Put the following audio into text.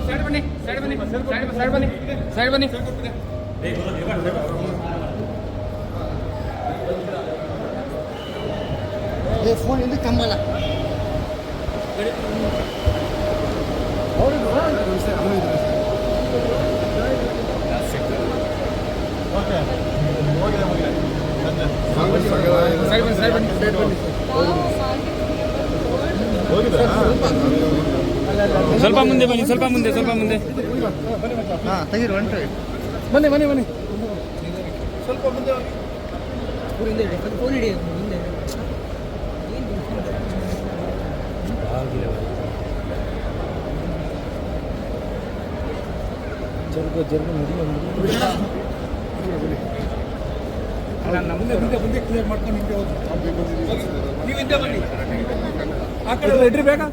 side ಬನ್ನಿ side ಬನ್ನಿ side ಬನ್ನಿ ಸೈಡ್ ಬನ್ನಿ ಫೋನ್ ಇದು ಕಮ್ಮಲ್ಲ ಸ್ವಲ್ಪ ಮುಂದೆ ಬನ್ನಿ ಸ್ವಲ್ಪ ಮುಂದೆ ಸ್ವಲ್ಪ ಮುಂದೆ ಹಾಂ ತೆಗೀರಿ ಹೊಂಟ್ರಿ ಬನ್ನಿ ಬನ್ನಿ ಬನ್ನಿ ಸ್ವಲ್ಪ ಮುಂದೆ ಹಿಂದೆ ಫೋನ್ ಹಿಡಿ ಹಿಂದೆ ಮುಂದೆ ಮುಂದೆ ಮುಂದೆ ಕ್ಲಿಯರ್ ಮಾಡ್ಕೊಂಡು ಹಿಂದೆ ಹೋಗಿ ನೀವು ಹಿಂದೆ ಬನ್ನಿ ಆ ಕಡೆ ಎಂಟ್ರಿ ಬೇಕಾ